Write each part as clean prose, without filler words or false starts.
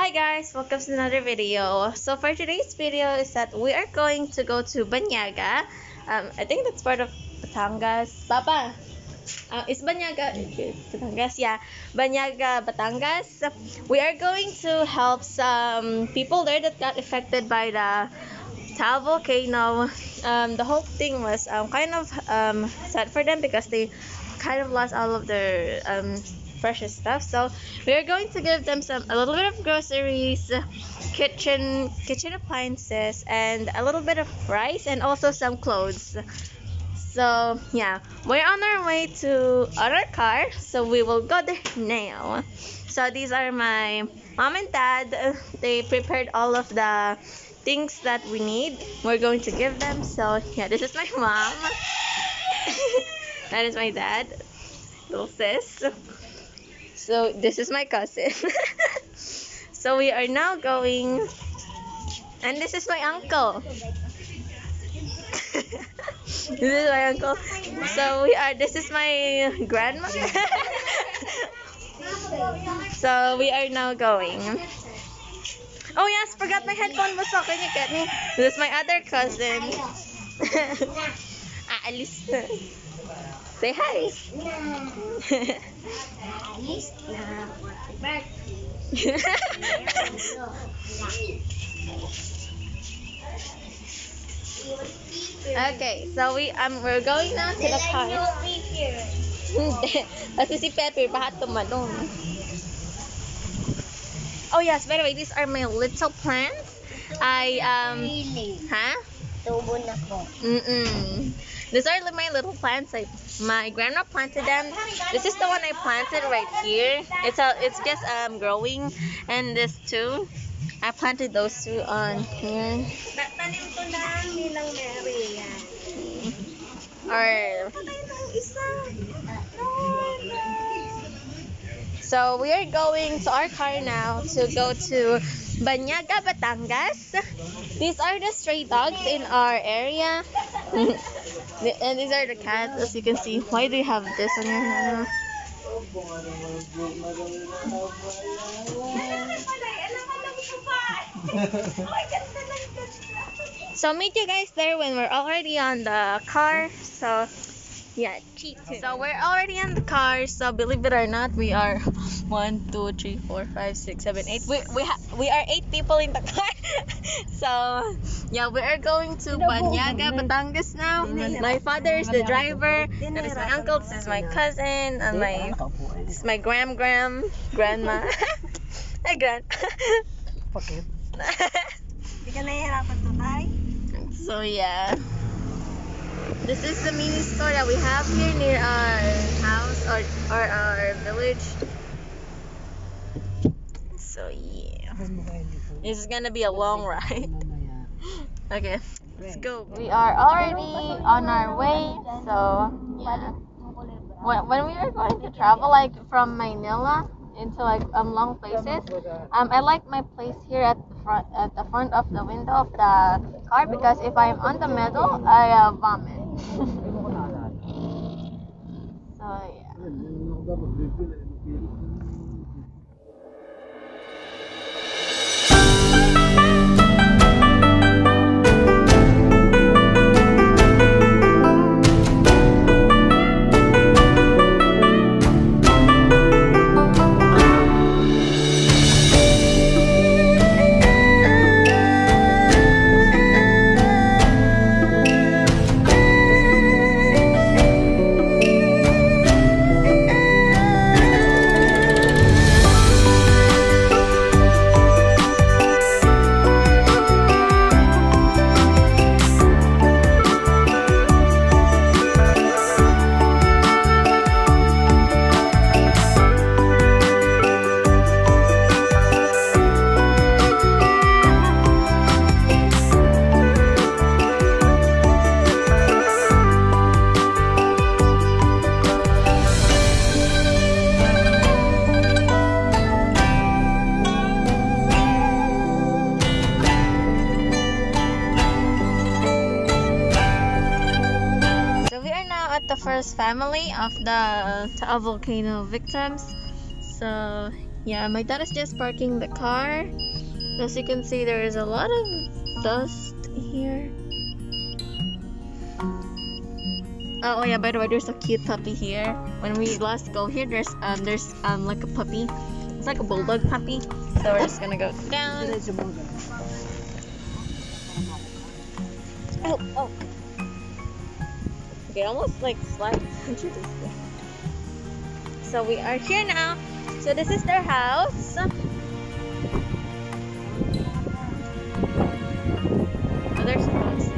Hi guys, welcome to another video. So for today's video is that we are going to go to Banyaga. I think that's part of Batangas. Papa, is Banyaga Batangas? Yeah, Banyaga, Batangas. We are going to help some people there that got affected by the Taal Volcano. The whole thing was kind of sad for them because they kind of lost all of their precious stuff. So we are going to give them a little bit of groceries, kitchen appliances, and a little bit of rice, and also some clothes. So yeah, we're on our way to our car, so we will go there now. So these are my mom and dad. They prepared all of the things that we need. We're going to give them. So yeah, this is my mom. That is my dad, little sis. So this is my cousin. So we are now going, and this is my uncle. This is my uncle. So this is my grandma. So we are now going. Oh yes, forgot my headphone. Can you get me? This is my other cousin. Alice. Say hi. Okay, so we're going now to the car. Kasi si Pepper bahat tumalong. Oh yes, by the way, these are my little plants. Huh? Tubo na po. These are my little plants. My grandma planted them. This is the one I planted right here. It's just growing, and this too. I planted those two on here. Tanim to lang nilang Mary. So we are going to our car now to go to Banyaga, Batangas. These are the stray dogs in our area. And these are the cats, as you can see. Why do you have this on your hand? So meet you guys there when we're already on the car. So yeah, so we're already in the car. So believe it or not, we are 1, 2, 3, 4, 5, 6, 7, 8. We are 8 people in the car. So yeah, we are going to Banyaga, Batangas now. My father is the driver. That is my uncle. This is my cousin, and this is my grandma. Hi, gran. Okay. Hindi ka nahihirapan to, Tay? So yeah. This is the mini store that we have here near our house or our village. So yeah, this is gonna be a long ride. Okay, let's go. We are already on our way. So yeah, when we are going to travel like from Manila into like long places, I like my place here at the front of the window of the car, because if I'm on the middle, I vomit. So yeah. first family of the Taal Volcano victims. So Yeah, my dad is just parking the car. As you can see, there is a lot of dust here. Oh yeah, by the way, there's a cute puppy here. When we last go here, there's like a puppy. It's like a bulldog puppy. So we're just gonna go down. Oh, oh. Okay, almost like slide into this thing. So we are here now. So this is their house. Oh, there's a house.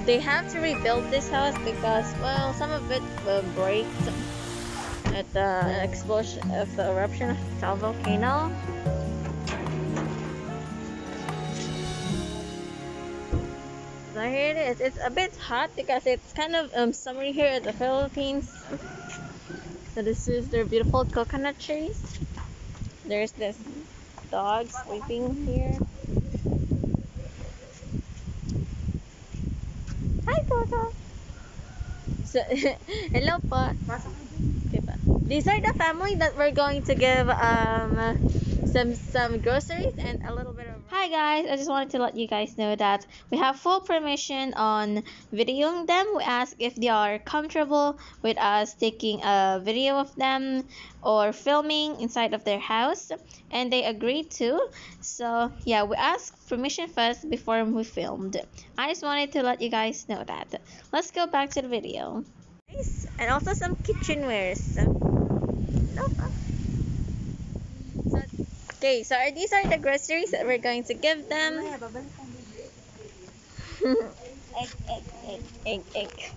They have to rebuild this house because, well, some of it will break at the explosion of the eruption of Taal Volcano. So here it is. It's a bit hot because it's kind of summery here in the Philippines. So this is their beautiful coconut trees. There's this dog sleeping here. Hi, Coco. So, hello po. Okay pa. These are the family that we're going to give some groceries and a little bit of. Hi guys, I just wanted to let you guys know that we have full permission on videoing them. We ask if they are comfortable with us taking a video of them or filming inside of their house, and they agreed to. So yeah, we asked permission first before we filmed. I just wanted to let you guys know that. Let's go back to the video. Nice. And also some kitchenwares. No, so, okay, so these are the groceries that we're going to give them. Egg, egg, egg, egg, egg.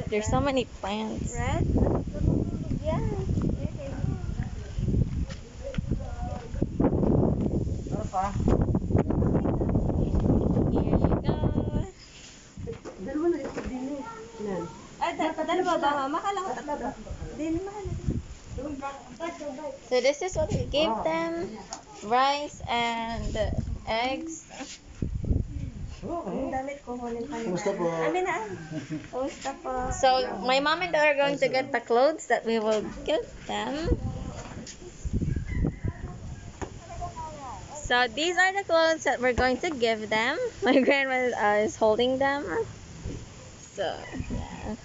There's so many plants. Red? Yeah. Here you go. So this is what we gave them. Rice and eggs. So my mom and dad are going to get the clothes that we will give them. So these are the clothes that we're going to give them. My grandma is holding them. So yeah.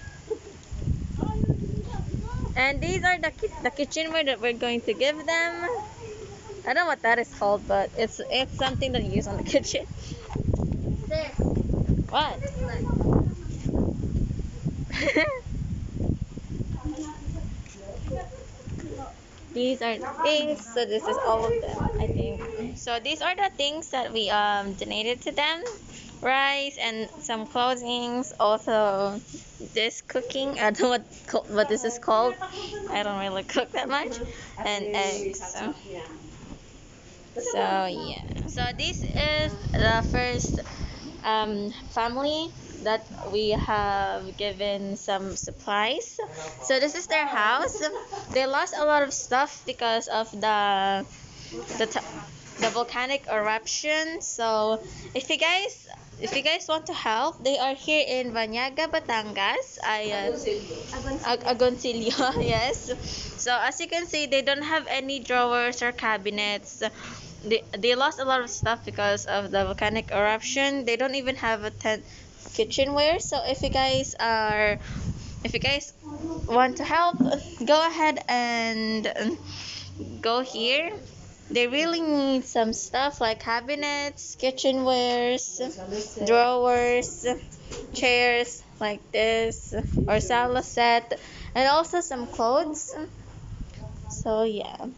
And these are the kitchenware that we're going to give them. I don't know what that is called, but it's something that you use on the kitchen. What? These are the things. So this is all of them, I think. So these are the things that we donated to them. Rice and some clothings. Also this cooking. I don't know what this is called. I don't really cook that much. And eggs. So yeah. So this is the first family that we have given some supplies. So this is their house. They lost a lot of stuff because of the, t- the volcanic eruption. So if you guys want to help, they are here in Banyaga, Batangas. Agoncillo, yes. So as you can see, they don't have any drawers or cabinets. They lost a lot of stuff because of the volcanic eruption. They don't even have a kitchenware. So if you guys want to help, go ahead and go here. They really need some stuff like cabinets, kitchenwares, drawers, chairs like this, or sala set, and also some clothes. So yeah.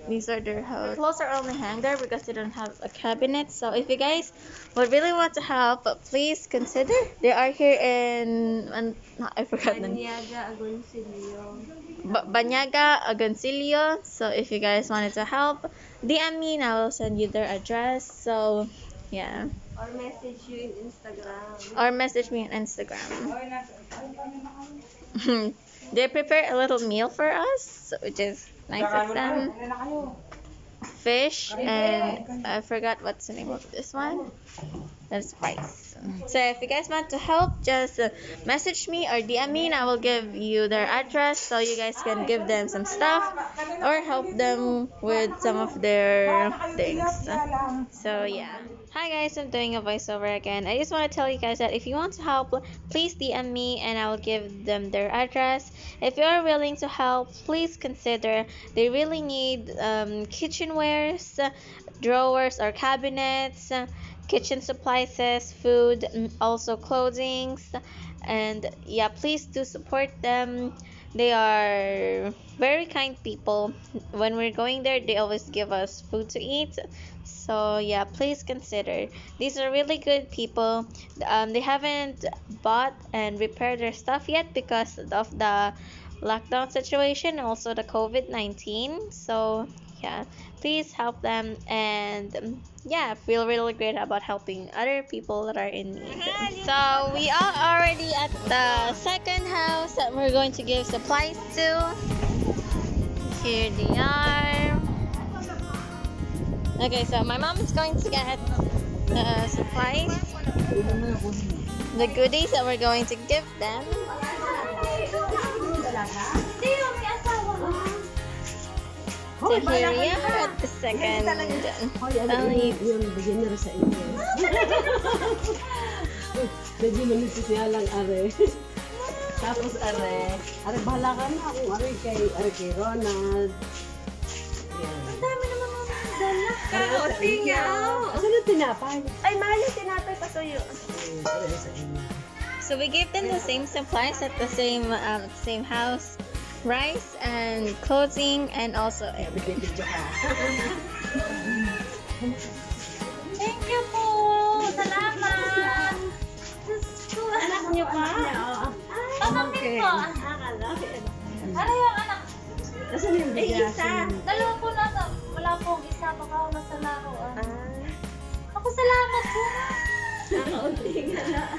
These are their house. Clothes are only hang there because they don't have a cabinet. So if you guys would really want to help, please consider. They are here in I forgot the name. Banyaga Agoncillo. So if you guys wanted to help, DM me and I will send you their address. So yeah. Or message you in Instagram. Or message me on Instagram. They prepare a little meal for us, which is nice of them. fish, and I forgot what's the name of this one. That's rice. So if you guys want to help, just message me or DM me, and I will give you their address so you guys can give them some stuff or help them with some of their things. So yeah. Hi guys, I'm doing a voiceover again. I just want to tell you guys that if you want to help, please DM me and I will give them their address. If you are willing to help, please consider. They really need kitchenwares, drawers or cabinets, kitchen supplies, food, also clothings, and yeah, please do support them. They are very kind people. When we're going there, they always give us food to eat. So yeah, please consider. These are really good people. They haven't bought and repaired their stuff yet because of the lockdown situation, also the COVID-19. So yeah, please help them, and yeah, feel really great about helping other people that are in need. So we are already at the second house that we're going to give supplies to. Here they are. Okay, so my mom is going to get the supplies, the goodies that we're going to give them. So here we are at the second family. Tapos are bahala ka na kung kay Ronald. Ang dami naman mga dala. Tingaw. Ano yung tinapay? Ay, mahal yung tinapay pasuyo. So we gave them the same supplies at the same house. Rice and clothing and also everything. Thank you po. Salamat. Anak niyo pa? Anak niyo po. Ano yung anak? Nasaan yung bigas? Isa. Dalawa po nasa. Wala pong isa. Baka nasa laro. Ako salamat po. Nakaunti nga na.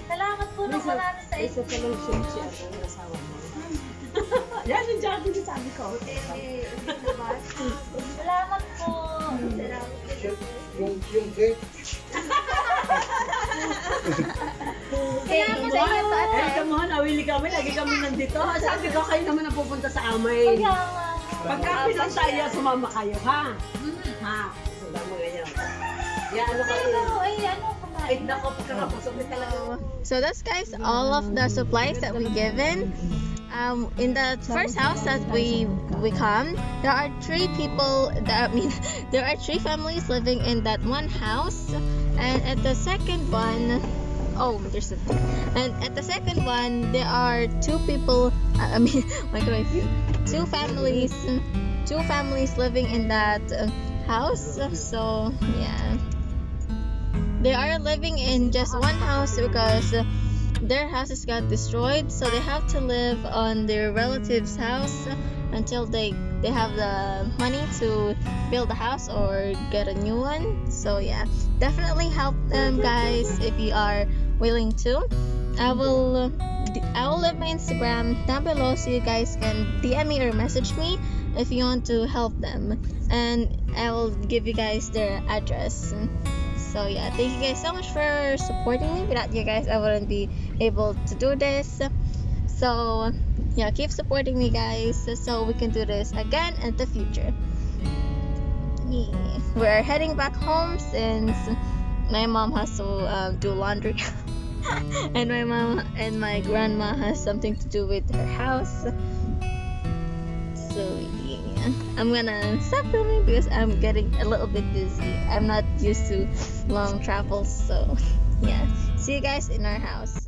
Salamat po nung marami sa Isa ka lang siya ang asawa mo. Yan yung job din sabi ko. Salamat po. Yung cake. Salamat sa inyo po, ate. Eh, come on, awili kami. Lagi kami nandito. Sabi ko, kayo naman ang pupunta sa amin. Pagka pinantaya, sumama kayo, ha? Ha? Sumama ngayon. Yan, ano kayo? Ay, nako, pagkakapusok na talaga. So that's guys all of the supplies that we given. In the first house that we come, there are three people. There are three families living in that one house, and at the second one, and at the second one there are two people. Two families living in that house. So yeah. They are living in just one house because their houses got destroyed, so they have to live on their relative's house until they have the money to build a house or get a new one. So yeah, definitely help them, guys, if you are willing to. I will leave my Instagram down below so you guys can DM me or message me if you want to help them, and I will give you guys their address. So yeah, thank you guys so much for supporting me. Without you guys, I wouldn't be able to do this. So yeah, keep supporting me, guys, so we can do this again in the future. Yeah. We're heading back home since my mom has to do laundry. And my mom and my grandma has something to do with her house. So yeah, I'm gonna stop filming because I'm getting a little bit dizzy. I'm not used to long travels, so yeah. See you guys in our house.